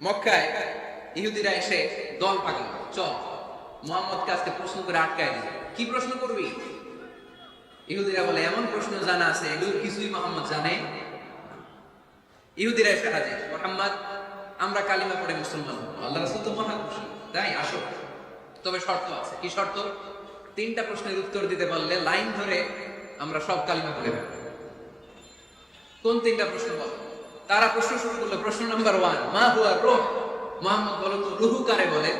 মক্কায় ইহুদিরা এসে দল পাকাল, চল মুহাম্মদকে আজকে প্রশ্ন করে আটকায় দিল। কি প্রশ্ন করবি? ইহুদিরা বলে এমন প্রশ্ন জানা আছে এগুলো কিছুই মুহাম্মদ জানে। ইহুদিরা এসে হাজির, মুহাম্মদ আমরা কালিমা পড়ে মুসলমান হব, আল্লাহ রাসূল তো মহা খুশি, তাই আসো, তবে শর্ত আছে। কি শর্ত? 3টা প্রশ্নের উত্তর দিতে পারলে লাইন ধরে আমরা সব কালিমা পড়ে ফেলব। কোন 3টা প্রশ্ন বল? তারা প্রশ্ন শুরু করলো। প্রশ্ন নাম্বার 1, মা হুয়া রূহ। মুহাম্মদ বলো তো রুহু কারে বলে?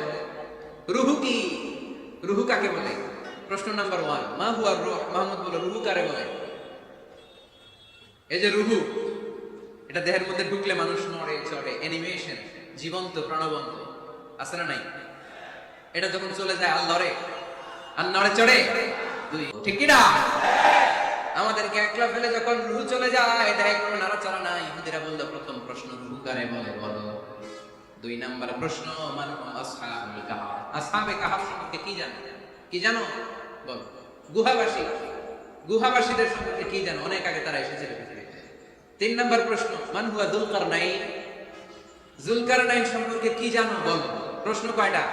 রুহু কি? রুহু কাকে বলে? প্রশ্ন নাম্বার 1, মা হুয়া রূহ। মুহাম্মদ বলো রুহু কারে বলে? এই যে রুহু, এটা দেহের মধ্যে ঢুকলে মানুষ নড়ে চড়ে, অ্যানিমেশন, জীবন্ত প্রাণবন্ত, আছে না নাই? এটা যখন চলে যায় আর লড়ে আর নড়ে চড়ে, ঠিক কি না? আমাদেরকে একলা ফেলে যখন রুহু চলে যায় দেহে কোনো নাড়াচাড়া নাই। ইহুদিরা বললো প্রথম প্রশ্ন রুহু কারে বলে বলো। 2 নাম্বার প্রশ্ন, মান হুম আসহাবুল কাহফ। আসহাবে কাহফ সম্পর্কে কি জানো? কি জানো বলো। গুহাবাসী, গুহাবাসীদের সম্পর্কে কি জানো? অনেক আগে তারা এসেছিল পৃথিবীতে। 3 নাম্বার প্রশ্ন, মান হুয়া যুলকারনাইন। যুলকারনাইন সম্পর্কে কি জানো বলো। প্রশ্ন কয়টা?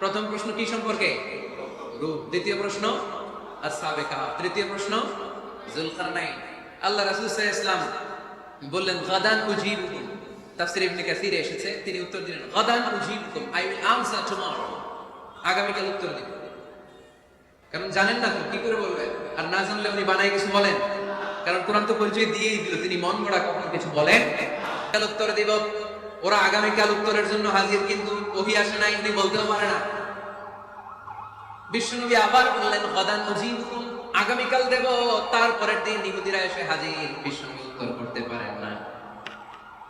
প্রথম প্রশ্ন কি সম্পর্কে? রূহ। দ্বিতীয় প্রশ্ন আসহাবে কাহফ। তৃতীয় প্রশ্ন যুলকারনাইন। আল্লাহ রাসূল সাল্লাল্লাহু আলাইহি ওয়াসাল্লাম বললেন গাদান উজিবুকুম। তাফসীর ইবনে কাসিরে এসেছে, তিনি উত্তর দিলেন গাদান উজিবুকুম, আই উইল আনসার টুমরো। আগামীকাল উত্তর দিব। কারণ জানেন না তো কি করে বলবেন, আর না জানলে উনি বানায় কিছু বলেন। কারণ কোরআন তো পরিচয় দিয়েই দিল, তিনি মন গড়া কখনো কিছু বলেন। কাল উত্তর দিব। ওরা আগামীকাল উত্তরের জন্য হাজির, কিন্তু ওহী আসে নাই, উনি বলতেও পারে না। বিশ্বনবী আবার বললেন গাদান উজিবুকুম, আগামীকাল দেব। তারপরের দিন ইহুদিরা এসে হাজির, বিশ্বনবী উত্তর করতে পারেন না।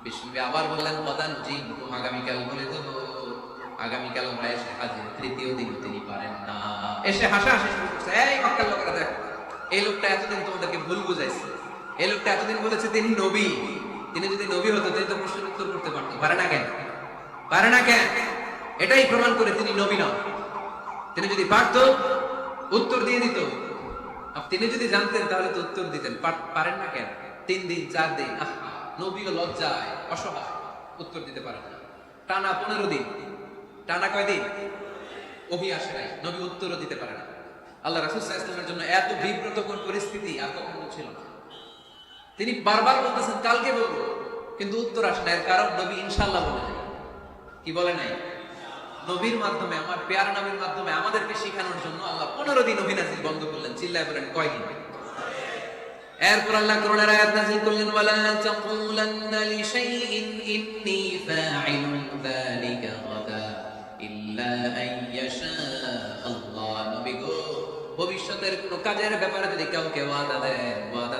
বিশ্বনবী আবার বললেন গাদান উজিবুকুম, আগামীকাল বলে দেব। আগামীকাল ওরা এসে হাজির, তৃতীয় দিন তিনি পারেন না। এসে হাসাহাসি শুরু করছে, এই মক্কার লোকেরা দেখো, এই লোকটা এতদিন তোমাদেরকে ভুল বুঝাইছে। এই লোকটা এতদিন বলেছে তিনি নবী। তিনি যদি নবী হতো তিনি তো প্রশ্নের উত্তর করতে পারতো। পারে না কেন? পারে না কেন? এটাই প্রমাণ করে তিনি নবী নন। তিনি যদি পারতো উত্তর দিয়ে দিত। তিনি যদি জানতেন তাহলে তো উত্তর দিতেন। পারেন না কেন? 3 দিন 4 দিন, নবীও লজ্জায় অসহায়, উত্তর দিতে পারেন না। টানা 15 দিন, টানা কয়দিন ওহী আসে নাই, নবী উত্তরও দিতে পারে না। আল্লাহ রাসূল সাল্লাল্লাহু আলাইহি ওয়াসাল্লামের জন্য এত বিব্রতকর পরিস্থিতি আর কখনো ছিল না। তিনি বারবার বলতেছেন কালকে বলবো, কিন্তু উত্তর আসে না। এর কারণ নবী ইনশাআল্লাহ বলে নাই। কি বলে নাই? নবীর মাধ্যমে, আমার পেয়ার নবীর মাধ্যমে আমাদেরকে শেখানোর জন্য আল্লাহ 15 দিন ওহী নাযিল বন্ধ করলেন। চিল্লায় বলেন কয়দিন? এরপর আল্লাহ কোরআনের আয়াত নাযিল করলেন, ওয়ালা তাকুলান্না লিশাইইন ইন্নী ফাঈলুন যালিকা গাদা ইল্লা আইয়াশা আল্লাহ। নবী গো, ভবিষ্যতের কোন কাজের ব্যাপারে যদি কাউকে ওয়াদা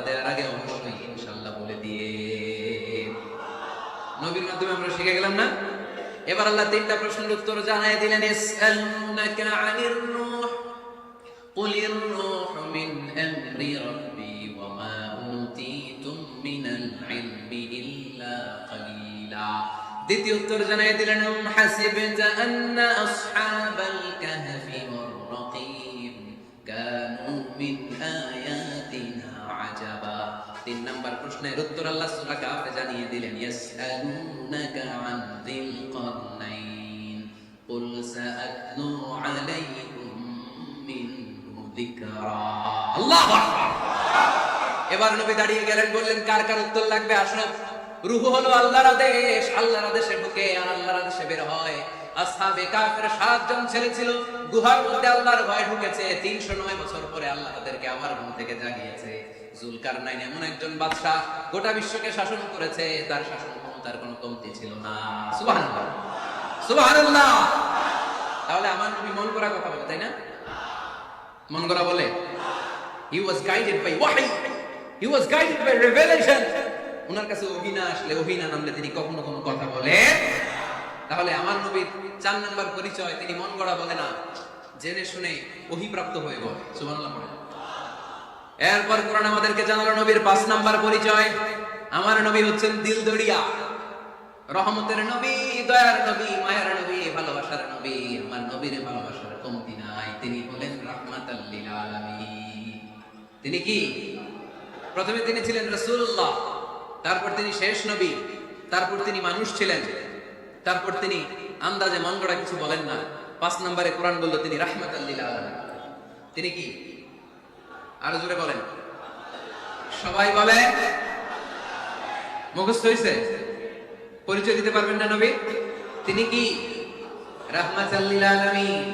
দেওয়ার আগে অবশ্যই ইনশাআল্লাহ বলে দিয়ে। নবীর মাধ্যমে আমরা শিখে গেলাম না? এবার আল্লাহ 3টা প্রশ্নের উত্তর জানাই দিলেন। ইসআলুনাকা আনির রূহ কুলির রূহু মিন আমরি রাব্বি ওয়া মা উতীতুম মিনাল ইলমি ইল্লা কালিলা। দ্বিতীয় উত্তর জানাই দিলেন, হাসিবতা আন্না আসহাবাল কাহফি ওয়ার রাকিম কানু মিন আয়াতিনা আজাবা। 3 নাম্বার প্রশ্নের উত্তর আল্লাহ সূরা কাহফে জানিয়ে দিলেন, ইয়াসআলুনাকা আন যিল কারনাইন কুল সাআতলু আলাইকুম মিনহু যিকরা। আল্লাহু আকবার। এবার নবী দাঁড়িয়ে গেলেন, বললেন কার কার উত্তর লাগবে আসো। রূহ হলো আল্লাহর আদেশ, আল্লাহর আদেশে ঢুকে আর আল্লাহর আদেশে বের হয়। আসহাবে কাহফের 7 জন ছেলে ছিল, গুহার মধ্যে আল্লাহর ভয় ঢুকেছে। 309 বছর পরে আল্লাহ তাদেরকে আবার ঘুম থেকে জাগিয়েছে। যুলকারনাইন এমন একজন বাদশা, গোটা বিশ্বকে শাসন করেছে, তার শাসন ক্ষমতার কোনো কমতি ছিল না। সুবহানাল্লাহ, সুবহানাল্লাহ। তাহলে আমার নবী মন করা কথা বলে, তাই না? মন করা বলে? He was guided by wahy, he was guided by revelation. ওনার কাছে ওহী না আসলে, ওহী না নামলে তিনি কখনো কোনো কথা বলে। তাহলে আমার নবীর 4 নাম্বার পরিচয়, তিনি মন গড়া বলে না, জেনে শুনে ওহী প্রাপ্ত হয়ে বলে। সুবহানাল্লাহ। এরপর কোরআন আমাদেরকে জানালো নবীর 5 নাম্বার পরিচয়, আমার নবী হচ্ছেন দিলদরিয়া, রহমতের নবী, দয়ার নবী, মায়ার নবী, ভালোবাসার নবী। আমার নবীর ভালোবাসার কমতি নাই। তিনি হলেন রাহমাতাল লিল আলামিন। তিনি কি? প্রথমে তিনি ছিলেন রাসূলুল্লাহ, তারপর তিনি শেষ নবী, তারপর তিনি মানুষ ছিলেন, তারপর তিনি আন্দাজে মন গড়া কিছু বলেন না। 5 নম্বরে কোরআন বলল তিনি রাহমাতাল লিল আলামিন। তিনি কি? আরো জোরে বলেন, সবাই বলে। মুখস্থ হইছে? পরিচয় দিতে পারবেন না নবী? তিনি কি? রাহমাতাল লিল আলামিন।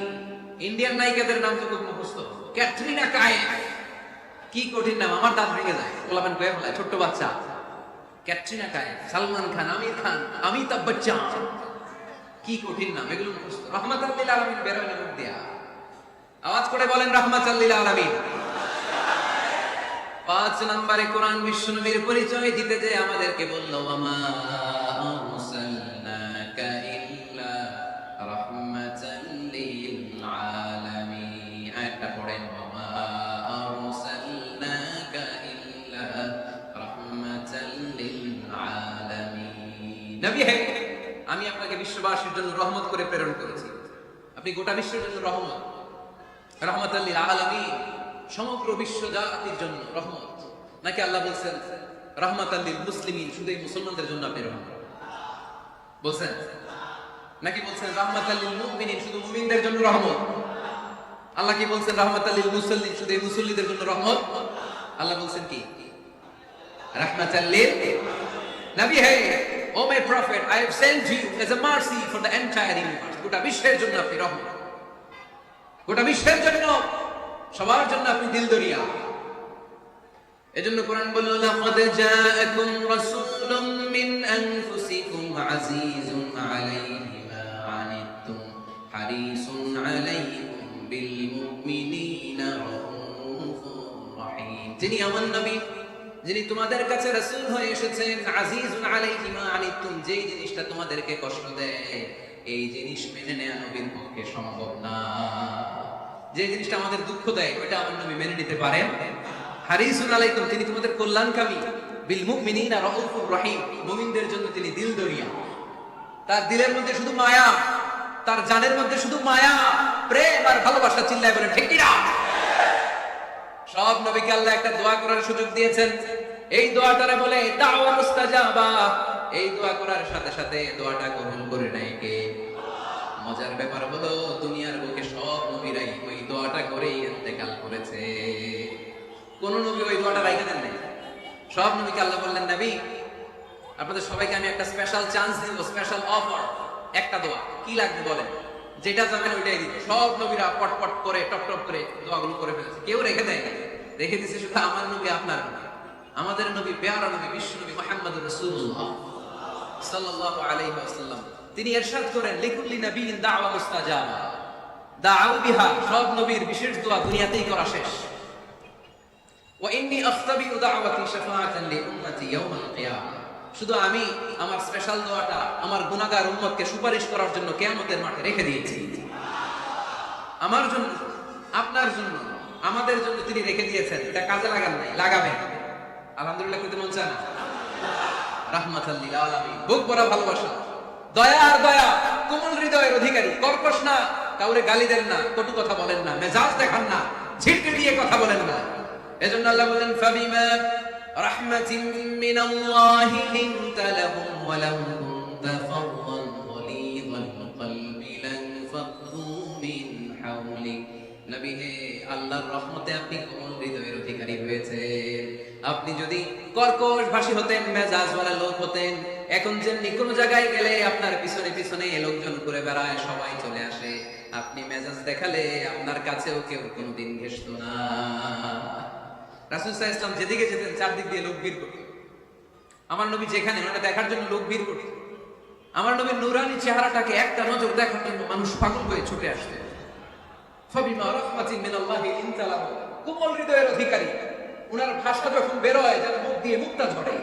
ইন্ডিয়ান নায়িকাদের নাম তো খুব মুখস্থ। ক্যাটরিনা কাইফ, কি কঠিন নাম, আমার দাঁত ভেঙে যায়। বলাবেন কয়ে ফেলায়, ছোট্ট বাচ্চা। ক্যাটরিনা কাইফ, সালমান খান, আমির খান, অমিতাভ বচ্চন, কি কঠিন নাম, এগুলো মুখস্থ। রাহমাতাল লিল আলামিন বেরোয় না মুখ দিয়া। আওয়াজ করে বলেন রাহমাতাল লিল আলামিন। 5 নম্বরে কোরআন বিশ্বনবীর পরিচয় দিতে যে আমাদেরকে বলল, ওয়ামা আরসালনাকা ইল্লা রাহমাতাল লিল আলামিন। আয়াতটা পড়েন, ওয়ামা আরসালনাকা ইল্লা রাহমাতাল লিল আলামিন। নবী হে, আমি আপনাকে বিশ্ববাসীর জন্য রহমত করে প্রেরণ করেছি। আপনি গোটা বিশ্বের জন্য রহমত, রাহমাতাল লিল আলামিন, সমগ্র বিশ্ব জাতির জন্য রহমত। নাকি আল্লাহ বলছেন রাহমাতাল লিল মুসলিমিন, শুধু এই মুসলমানদের জন্য আপনি রহমত বলছেন? নাকি বলছেন রাহমাতাল লিল মুমিনিন, শুধু মুমিনদের জন্য রহমত? আল্লাহ কি বলছেন রাহমাতাল লিল মুসাল্লিন, শুধু এই মুসল্লিদের জন্য রহমত? আল্লাহ বলছেন কি? রাহমাতাল লিল নবী হে, O my prophet, I have sent you as a mercy for the entire universe. গোটা বিশ্বের জন্য আপনি রহমত, গোটা বিশ্বের জন্য, সবার জন্য আপনি দিলদরিয়া। এজন্য কোরআন বলল, লাকাদ জাআকুম রাসূলুম মিন আনফুসিকুম আজিজুন আলাইহি মা আনিতুম হারিসুন আলাইকুম বিল মুমিনিনা রাউফুর রহিম। যিনি আমার নবী, যিনি তোমাদের কাছে রাসূল হয়ে এসেছেন, আজিজুন আলাইহি মা আনিতুম, যেই জিনিসটা তোমাদেরকে কষ্ট দেয় এই জিনিস মেনে নেওয়া নবীর পক্ষে সম্ভব না। যে জিনিসটা আমাদের দুঃখ দেয় ওটা আমার নবী মেনে নিতে পারেন। হারিসুন আলাইকুম, তিনি তোমাদের কল্যাণকামী। বিল মুমিনিনা রাউফুর রহিম, মুমিনদের জন্য তিনি দিলদরিয়া। তার দিলের মধ্যে শুধু মায়া, তার জানের মধ্যে শুধু মায়া, প্রেম আর ভালোবাসা। চিল্লায় বলেন ঠিক কি না? সব নবীকে আল্লাহ একটা দোয়া করার সুযোগ দিয়েছেন। এই দোয়াটারে বলে দাওয়া মুস্তাজাবা। এই দোয়া করার সাথে সাথে দোয়াটা কবুল করে নেয় কে? মজার ব্যাপার হলো, দুনিয়ার বুকে সব নবীরাই ওই দোয়াটা করেই ইন্তেকাল করেছে। কোন নবী ওই দোয়াটা রাইখা দেন নাই। সব নবীকে আল্লাহ বললেন, নবী আপনাদের সবাইকে আমি একটা স্পেশাল চান্স দিব, স্পেশাল অফার। একটা দোয়া, কি লাগবে বলেন, যেটা যাবেন ওইটাই দিব। সব নবীরা পটপট করে টপ টপ করে দোয়াগুলো করে ফেলেছে, কেউ রেখে দেয় না। রেখে দিয়েছে শুধু আমার নবী, আপনার নবী, আমাদের নবী, পেয়ারা নবী, বিশ্ব নবী মুহাম্মদুর রাসূলুল্লাহ সাল্লাল্লাহু আলাইহি ওয়াসাল্লাম। তিনি ইরশাদ করেন, লিকুল্লি নাবিয়্যিন দাওয়া মুস্তাজাবা, দাউ বিহা। সব নবীর বিশেষ দোয়া দুনিয়াতেই করা শেষ। ওয়া ইন্নী আখতাবিউ দাওয়াতি শাফাআতান লি উম্মতি ইয়াউমাল কিয়ামা। শুধু আমি আমার স্পেশাল দোয়াটা আমার গুনাহগার উম্মতকে সুপারিশ করার জন্য কিয়ামতের মাঠে রেখে দিয়েছি। আমার জন্য, আপনার জন্য, আমাদের জন্য তিনি রেখে দিয়েছেন। এটা কাজে লাগান নাই, লাগাবেন। আলহামদুলিল্লাহ কইতে মন চায় না? রাহমাতাল লিল আলামিন, বুক ভরা ভালোবাসা, দয়া আর দয়া, কোমল হৃদয়ের অধিকারী, কর্কশ না, কাউরে গালি দেন না, কটু কথা বলেন না, মেজাজ দেখান না, ঝিটকে দিয়ে কথা বলেন না। এজন্য আল্লাহ বলেন, ফাবিমা রাহমাতিন মিনাল্লাহি লিনতা লাহুম ওয়া লাউ কুনতা ফাদদান গালিযাল কলবি লানফাদ্দু মিন হাওলিক। নবী হে, আল্লাহর রহমতে আপনি কোমল হৃদয়ের অধিকারী হয়েছেন। আপনি যদি কর্কশ ভাষী হতেন, মেজাজওয়ালা লোক হতেন, এখন যেমনি কোন জায়গায় গেলে আপনার পিছনে পিছনে লোকজন ঘুরে বেড়ায়, সবাই চলে আসে, আপনি মেজাজ দেখালে আপনার কাছেও কেউ কোনোদিন ঘেষতো না। রাসূল সাল্লাল্লাহু আলাইহি ওয়াসাল্লাম যেদিকে যেতেন চারদিক দিয়ে লোক ভিড় করত। আমার নবী যেখানে, ওনাকে দেখার জন্য লোক ভিড় করত। আমার নবীর নূরানী চেহারাটাকে একটা নজর দেখার জন্য মানুষ পাগল হয়ে ছুটে আসতো। ফাবিমা রাহমাতিন মিনাল্লাহি লিনতা লাহুম, কোমল হৃদয়ের অধিকারী। ওনার ভাষা যখন বের হয় যেন মুখ দিয়ে মুক্তা ঝরে।